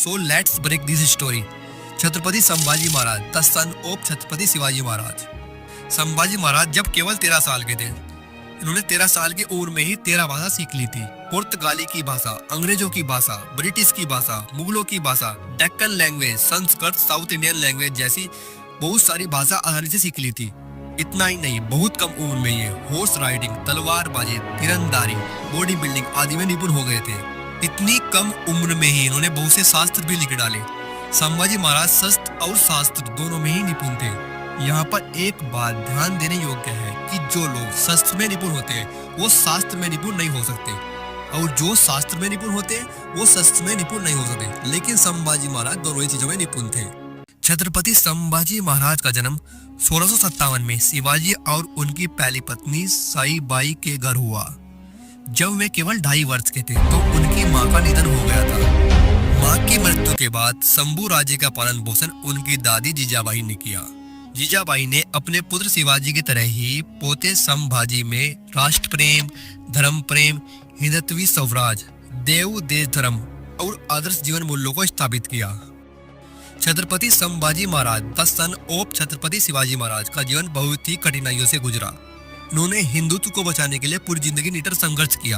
So let's break this story. Chhatrapati Sambhaji Maharaj, the son of Chhatrapati Shivaji Maharaj. Sambhaji Maharaj जब केवल 13 साल के थे, इन्होंने 13 साल की उम्र में ही 13 भाषा सीख ली थी। पुर्तगाली की भाषा, अंग्रेजों की भाषा, ब्रिटिश की भाषा, मुगलों की भाषा, Deccan language, Sanskrit, south Indian language जैसी बहुत सारी भाषा आसानी से सीख ली थी। इतना ही नहीं, बहुत कम उम्र में ये हॉर्स राइडिंग, तलवारबाजी, तीरंदाजी, बॉडी बिल्डिंग आदि में निपुण हो गए थे। इतनी कम उम्र में ही इन्होंने बहुत से शास्त्र भी लिख डाले। संभाजी महाराज शस्त्र और शास्त्र दोनों में ही निपुण थे। यहाँ पर एक बात ध्यान देने योग्य है कि जो लोग शस्त्र में निपुण होते हैं वो शास्त्र में निपुण नहीं हो सकते, और जो शास्त्र में निपुण होते हैं वो शस्त्र में निपुण नहीं हो सकते। लेकिन संभाजी महाराज दोनों ही चीजों में निपुण थे। छत्रपति संभाजी महाराज का जन्म 1657 में शिवाजी और उनकी पहली पत्नी साईबाई के घर हुआ। जब वे केवल 2.5 वर्ष के थे तो उनकी मां का निधन हो गया था। मां की मृत्यु के बाद शंभू राज्य का पालन पोषण उनकी दादी जीजाबाई ने किया। जीजाबाई ने अपने पुत्र शिवाजी की तरह ही पोते संभाजी में राष्ट्र प्रेम, धर्म प्रेम, हिंदुत्वी स्वराज, देव देश धर्म और आदर्श जीवन मूल्यों को स्थापित किया। Chhatrapati Sambhaji Maharaj, the son of Chhatrapati Shivaji Maharaj का जीवन बहुत ही कठिनाइयों से गुजरा। उन्होंने हिंदुत्व को बचाने के लिए पूरी जिंदगी निडर संघर्ष किया।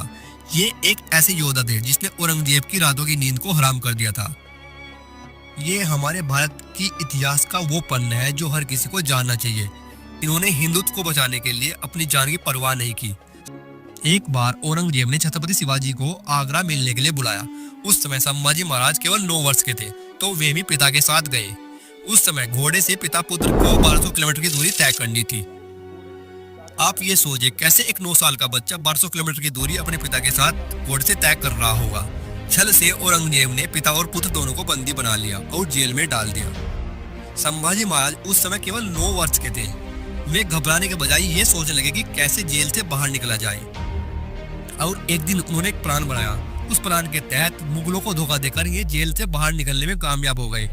ये एक ऐसे योद्धा थे जिसने औरंगजेब की रातों की नींद को हराम कर दिया था। ये हमारे भारत की इतिहास का वो पन्ना है जो हर किसी को जानना चाहिए। इन्होंने हिंदुत्व को बचाने के लिए अपनी जान की परवाह नहीं की। एक बार औरंगजेब ने छत्रपति शिवाजी को आगरा मिलने के लिए बुलाया। उस समय संभाजी महाराज केवल 9 वर्ष के थे, तो वे भी पिता के साथ गए। उस समय घोड़े से पिता पुत्र को 1200 किलोमीटर की दूरी तय करनी थी। आप ये सोचिए कैसे एक 9 साल का बच्चा 1200 किलोमीटर की दूरी अपने पिता के साथ घोड़े से तय कर रहा होगा। छल से औरंगजेब ने पिता और पुत्र दोनों को बंदी बना लिया और जेल में डाल दिया। संभाजी महाराज उस समय केवल 9 वर्ष के थे। वे घबराने के बजाय ये सोचने लगे कि कैसे जेल से बाहर निकला जाए, और एक दिन उन्होंने एक प्लान बनाया। उस प्लान के तहत मुगलों को धोखा देकर ये जेल से बाहर निकलने में कामयाब हो गए।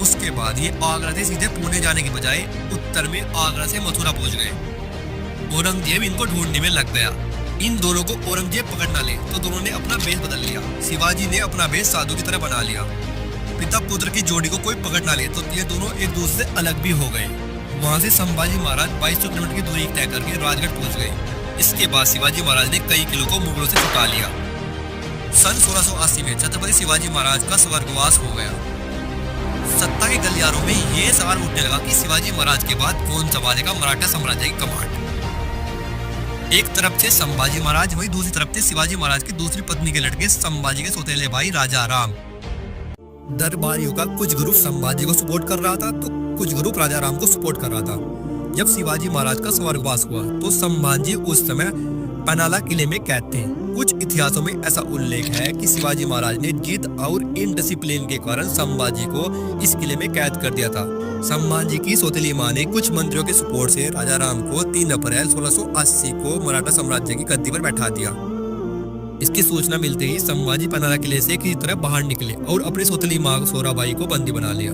उसके बाद ये आगरा से सीधे पुणे जाने के बजाय उत्तर में आगरा से मथुरा पहुंच गए। औरंगजेब इनको ढूंढने में लग गया। इन दोनों को औरंगजेब पकड़ ना ले तो दोनों ने अपना भेष बदल लिया। शिवाजी ने अपना भेष साधु की तरह बना लिया। पिता पुत्र की जोड़ी को कोई पकड़ ना ले तो ये दोनों एक दूसरे से अलग भी हो गए। वहां से संभाजी महाराज 2200 किलोमीटर की दूरी तय करके राजगढ़ पहुंच गए। इसके बाद शिवाजी महाराज ने कई किलों को मुगलों से छुटा लिया। सन 1680 में छत्रपति शिवाजी महाराज का स्वर्गवास हो गया। सत्ता के गलियारों में ये सवाल उठने लगा कि शिवाजी महाराज के बाद कौन संभालेगा मराठा साम्राज्य की कमांड। एक तरफ थे संभाजी महाराज, वहीं दूसरी तरफ थे शिवाजी महाराज की दूसरी पत्नी के लड़के संभाजी के सौतेले भाई राजा राम। दरबारियों का कुछ ग्रुप संभाजी को सपोर्ट कर रहा था तो कुछ ग्रुप राजा राम को सपोर्ट कर रहा था। जब शिवाजी महाराज का स्वर्गवास हुआ तो संभाजी उस समय पनाला किले में कैद थे। कुछ इतिहासों में ऐसा उल्लेख है कि शिवाजी महाराज ने जिद और इनडिसिप्लिन के कारण संभाजी को इस किले में कैद कर दिया था। संभाजी की सौतेली मां ने कुछ मंत्रियों के सपोर्ट से राजा राम को 3 अप्रैल 1680 को मराठा साम्राज्य की गद्दी पर बैठा दिया। इसकी सूचना मिलते ही संभाजी पनाला किले से किसी तरह बाहर निकले और अपनी सौतेली मां सोराबाई को बंदी बना लिया।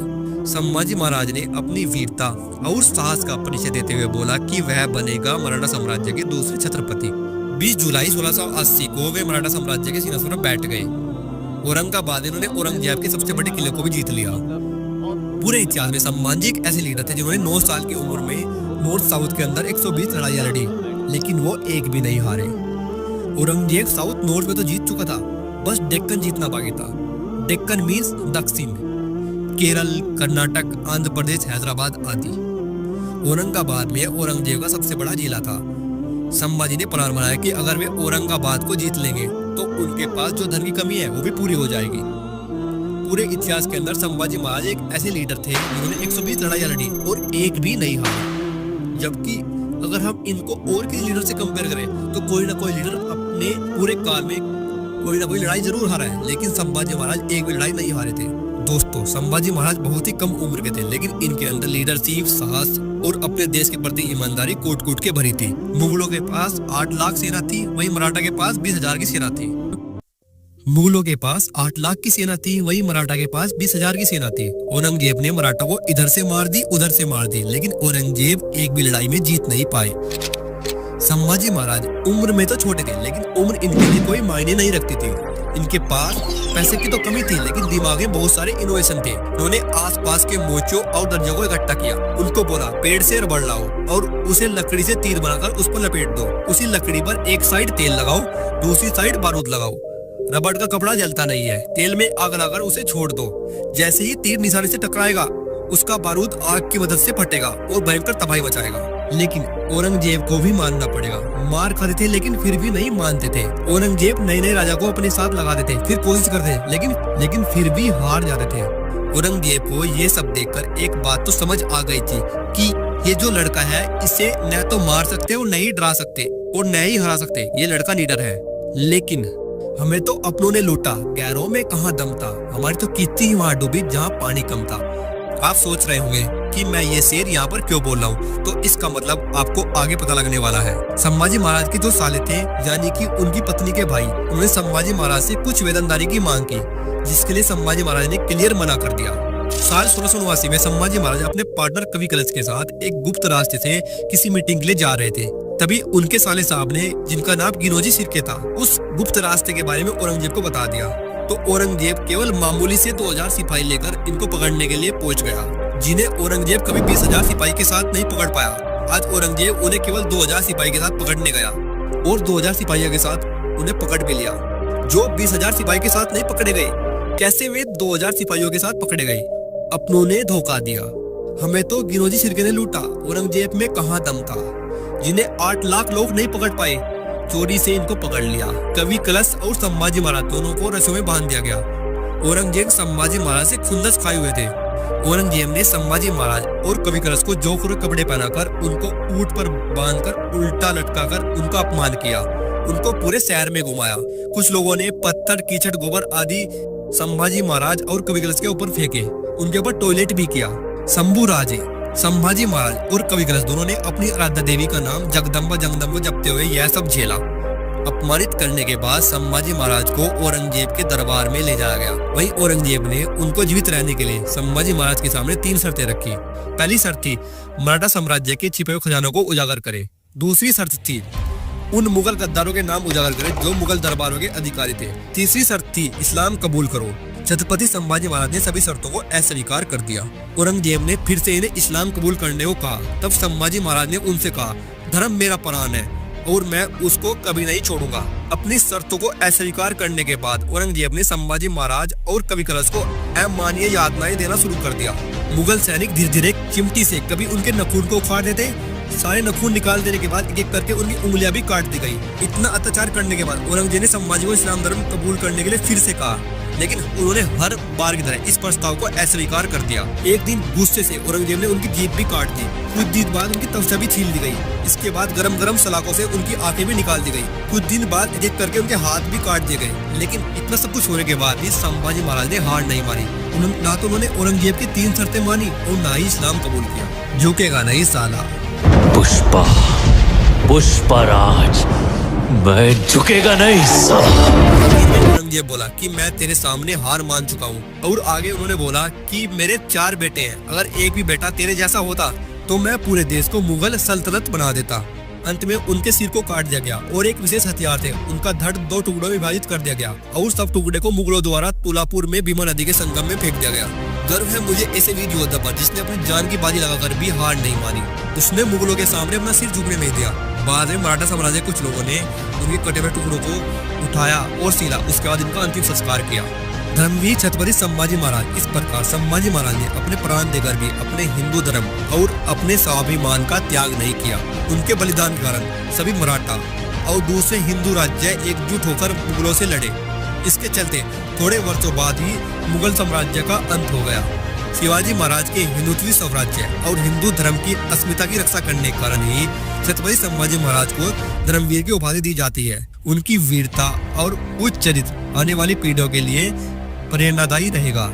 संभाजी महाराज ने अपनी वीरता और साहस का परिचय देते हुए बोला कि वह बनेगा मराठा साम्राज्य के दूसरे छत्रपति। 20 जुलाई 1680 को वे मराठा साम्राज्य के सिंहासन पर बैठ गए। औरंगाबाद इन्होंने औरंगजेब के सबसे बड़े किले को भी जीत लिया। पूरे इतिहास में संभाजी एक ऐसे लीडर थे जिन्होंने 9 साल की उम्र में नॉर्थ साउथ के अंदर 120 लड़ाइयां लड़ी, लेकिन वो एक भी नहीं हारे। औरंगजेब साउथ नॉर्थ में तो जीत चुका था, बस डेक्कन जीतना बाकी था। डेक्कन मीन्स दक्षिण, केरल, कर्नाटक, आंध्र प्रदेश, हैदराबाद आदि। औरंगाबाद में औरंगजेब का सबसे बड़ा जिला था। संभाजी ने प्लान बनाया कि अगर वे औरंगाबाद को जीत लेंगे तो उनके पास जो धन की कमी है वो भी पूरी हो जाएगी। पूरे इतिहास के अंदर संभाजी महाराज एक ऐसे लीडर थे जिन्होंने 120 लड़ाइयां लड़ी और एक भी नहीं हारी। जबकि अगर हम इनको और किसी लीडर से कंपेयर करें तो कोई ना कोई लीडर अपने पूरे काल में कोई ना कोई लड़ाई जरूर हारा है, लेकिन संभाजी महाराज एक भी लड़ाई नहीं हारे थे। दोस्तों, संभाजी महाराज बहुत ही कम उम्र के थे, लेकिन इनके अंदर लीडरशिप, साहस और अपने देश के प्रति ईमानदारी कूट कूट के भरी थी। मुगलों के पास 8 लाख सेना थी, वहीं मराठा के पास 20,000 की सेना थी। मुगलों के पास 8 लाख की सेना थी, वहीं मराठा के पास 20,000 की सेना थी। औरंगजेब ने मराठा को इधर से मार दी, उधर से मार दी, लेकिन औरंगजेब एक भी लड़ाई में जीत नहीं पाए। संभाजी महाराज उम्र में तो छोटे थे, लेकिन उम्र इनके लिए कोई मायने नहीं रखती थी। इनके पास पैसे की तो कमी थी, लेकिन दिमाग में बहुत सारे इनोवेशन थे। उन्होंने आसपास के मोचों और दर्जों को इकट्ठा किया। उनको बोला पेड़ से रबड़ लाओ और उसे लकड़ी से तीर बनाकर उस पर लपेट दो। उसी लकड़ी पर एक साइड तेल लगाओ, दूसरी साइड बारूद लगाओ। रबड़ का कपड़ा जलता नहीं है, तेल में आग लगाकर उसे छोड़ दो। जैसे ही तीर निशाने से टकराएगा, उसका बारूद आग की मदद से फटेगा और भयंकर तबाही मचाएगा। लेकिन औरंगजेब को भी मानना पड़ेगा। मार खाते थे लेकिन फिर भी नहीं मानते थे। औरंगजेब नए नए राजा को अपने साथ लगाते थे, फिर कोशिश करते, लेकिन फिर भी हार जाते थे। औरंगजेब को ये सब देखकर एक बात तो समझ आ गई थी कि ये जो लड़का है, इसे न तो मार सकते और न ही डरा सकते और न ही हरा सकते। ये लड़का नीडर है, लेकिन हमें तो अपनों ने लूटा, गैरों में कहाँ दम था। हमारी तो कितनी ही वहां डूबी जहाँ पानी कम था। आप सोच रहे होंगे कि मैं ये शेर यहाँ पर क्यों बोल रहा हूँ, तो इसका मतलब आपको आगे पता लगने वाला है। संभाजी महाराज के जो साले थे, यानी कि उनकी पत्नी के भाई, उन्होंने संभाजी महाराज से कुछ वेतनदारी की मांग की, जिसके लिए संभाजी महाराज ने क्लियर मना कर दिया। साल 1689 में संभाजी महाराज अपने पार्टनर कवि कलश के साथ एक गुप्त रास्ते से किसी मीटिंग के लिए जा रहे थे। तभी उनके साले साहब ने, जिनका नाम गिनोजी सिरके था, उस गुप्त रास्ते के बारे में औरंगजेब को बता दिया। तो औरंगजेब केवल मामूली से 2000 सिपाही लेकर इनको पकड़ने के लिए पहुंच गया, जिन्हें औरंगजेब कभी 20,000 सिपाही के साथ नहीं पकड़ पाया। आज औरंगजेब उन्हें केवल 2000 सिपाही के साथ पकड़ने गया और 2000 सिपाहियों के साथ उन्हें पकड़ भी लिया। जो 20,000 सिपाही के साथ नहीं पकड़े गए, कैसे वे 2000 सिपाहियों के साथ पकड़े गए? अपनों ने धोखा दिया। हमें तो गिनोजी सिरके ने लूटा, औरंगजेब में कहाँ दम था। जिन्हें 8 लाख लोग नहीं पकड़ पाए, चोरी से इनको पकड़ लिया। कवि कलश और संभाजी महाराज दोनों को रस्सियों में बांध दिया गया। औरंगजेब संभाजी महाराज से खुंदस खाए हुए थे। औरंगजेब ने संभाजी महाराज और कवि कलश को जोखुर कपड़े पहनाकर उनको ऊंट पर बांधकर उल्टा लटकाकर उनका अपमान किया। उनको पूरे शहर में घुमाया। कुछ लोगों ने पत्थर, कीचड़, गोबर आदि संभाजी महाराज और कवि कलश के ऊपर फेंके। उनके ऊपर टॉयलेट भी किया। शंभू राजे, संभाजी महाराज और कवि कलश दोनों ने अपनी आराध्या देवी का नाम जगदम्बा जपते हुए यह सब झेला। अपमानित करने के बाद संभाजी महाराज को औरंगजेब के दरबार में ले जाया गया। वहीं औरंगजेब ने उनको जीवित रहने के लिए संभाजी महाराज के सामने 3 शर्तें रखी। पहली शर्त थी मराठा साम्राज्य के छिपे हुए खजानों को उजागर करे। दूसरी शर्त थी उन मुगल गद्दारों के नाम उजागर करे जो मुगल दरबारों के अधिकारी थे। तीसरी शर्त थी इस्लाम कबूल करो। छत्रपति संभाजी महाराज ने सभी शर्तों को अस्वीकार कर दिया। औरंगजेब ने फिर से इन्हें इस्लाम कबूल करने को कहा। तब संभाजी महाराज ने उनसे कहा, धर्म मेरा प्राण है और मैं उसको कभी नहीं छोड़ूंगा। अपनी शर्तों को अस्वीकार करने के बाद औरंगजेब ने संभाजी महाराज और कवि कलश को अमानवीय यातनाएं देना शुरू कर दिया। मुगल सैनिक धीरे धीरे चिमटी से कभी उनके नखून को उखाड़ देते। सारे नखून निकाल देने के बाद एक एक करके उनकी उंगलियां भी काट दी गई। इतना अत्याचार करने के बाद औरंगजेब ने संभाजी को इस्लाम धर्म कबूल करने के लिए फिर से कहा, लेकिन उन्होंने हर बार की तरह इस प्रस्ताव को अस्वीकार कर दिया। एक दिन गुस्से से औरंगजेब ने उनकी जीभ भी काट दी। कुछ दिन बाद उनकी तवचा भी छील दी गई। इसके बाद गरम गरम सलाखों से उनकी आंखें भी निकाल दी गई। कुछ दिन बाद एक एक करके उनके हाथ भी काट दिए गए। लेकिन इतना सब कुछ होने के बाद भी संभाजी महाराज ने हार नहीं मानी। ना तो उन्होंने औरंगजेब की 3 शर्तें मानी और ना ही इस्लाम कबूल किया। झुकेगा नहीं साला। पुष्पराज, मैं झुकेगा नहीं साला। औरंगजेब बोला कि मैं तेरे सामने हार मान चुका हूँ। और आगे उन्होंने बोला कि मेरे 4 बेटे हैं, अगर एक भी बेटा तेरे जैसा होता तो मैं पूरे देश को मुगल सल्तनत बना देता। अंत में उनके सिर को काट दिया गया और एक विशेष हथियार थे, उनका धड़ 2 टुकड़ों में विभाजित कर दिया गया और सब टुकड़े को मुगलों द्वारा तुलापुर में भीमा नदी के संगम में फेंक दिया गया। गर्व है मुझे ऐसे वीर योद्धा पर जिसने अपनी जान की बाजी लगाकर भी हार नहीं मानी। उसने मुगलों के सामने अपना सिर झुकने नहीं दिया। बाद में मराठा साम्राज्य कुछ लोगों ने उनके कटे हुए टुकड़ों को उठाया और सीला। उसके बाद इनका अंतिम संस्कार किया। धर्मवीर छत्रपति संभाजी महाराज। इस प्रकार संभाजी महाराज ने अपने प्राण देकर भी अपने हिंदू धर्म और अपने स्वाभिमान का त्याग नहीं किया। उनके बलिदान के कारण सभी मराठा और दूसरे हिंदू राज्य एकजुट होकर मुगलों से लड़े। इसके चलते थोड़े वर्षों बाद ही मुगल साम्राज्य का अंत हो गया। शिवाजी महाराज के हिंदुत्व स्वराज्य और हिंदू धर्म की अस्मिता की रक्षा करने के कारण ही छत्रपति संभाजी महाराज को धर्मवीर की उपाधि दी जाती है। उनकी वीरता और उच्च चरित्र आने वाली पीढ़ियों के लिए प्रेरणादायी रहेगा।